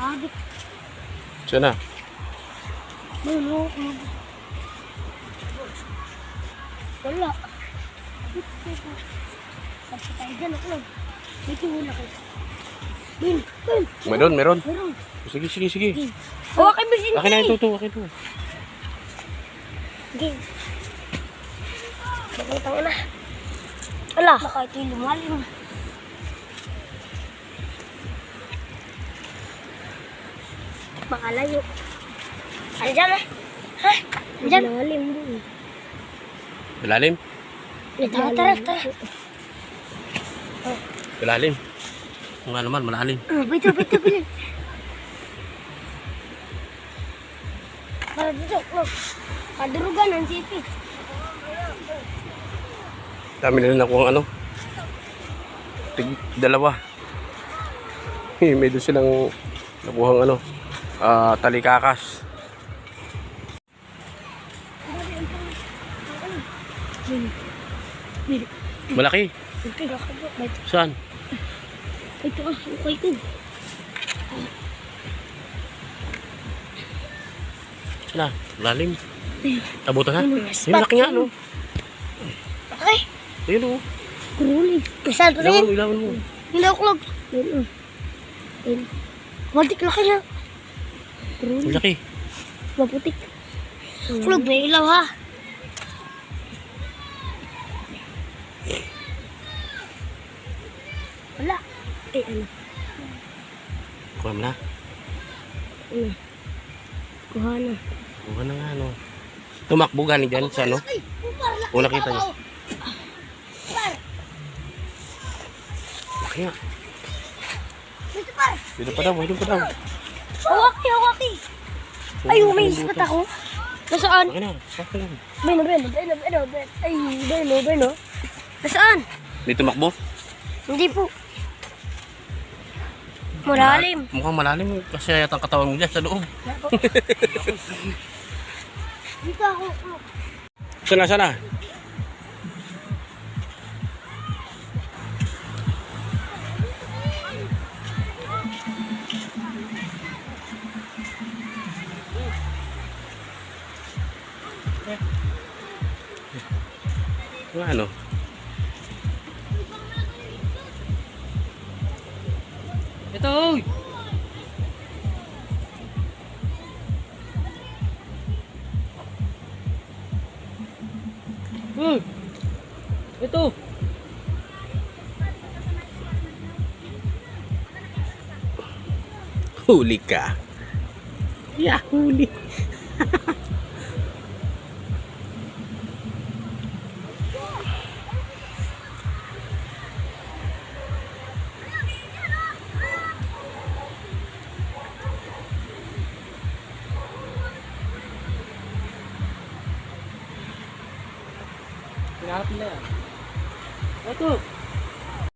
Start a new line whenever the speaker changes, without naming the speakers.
Adik.
Saan na?
Wala. Wala. Tapos tayo dyan ako. May tiwala ko. Bin.
Meron.
Meron.
Sige.
Hawakin mo siya.
Akin na ito. Akin ito.
Game. Bakit ako na? Ala. Baka ito'y lumalim. Baka layo. Ano dyan ah? Ha? Ano dyan? Lumalim doon.
Malalim?
Tara.
Malalim. Kung nga naman, malalim.
Bito. Para dito. Kadurugan ang sipi.
Dami na nakuha ang ano. Dalawa. May doon silang nakuha ang ano. Talikakas. Malaki. Saan?
Ito okay ko.
Saan na? Malalim. Abutan ha? Ay, malaki nga no.
Okay.
Ayun o.
Kuruli. Isa rin.
Ilawan mo.
Hinaklog. Matik laki na.
Malaki.
Maputik. Klog, may ilaw ha. Wala. Ano?
Kuha mo na.
Kuha na.
Kuha na nga ano. Tumakbo gani dyan sa ano. Kung nakita niyo. Laki nga. Dito pa daw.
Hawaki. Ay, may ispat ako. Nasaan?
Laki na. Laki lang.
Beno. Ay, Beno. Nasaan?
May tumakbo?
Hindi po. Malalim.
Mukhang malalim. Kasi yata ang katawan mo dyan sa loob.
Dito ako.
Sana. Ano?
Ito, oy! Ito!
Huli ka. Huli.
Hinahanap nila yan. Ito!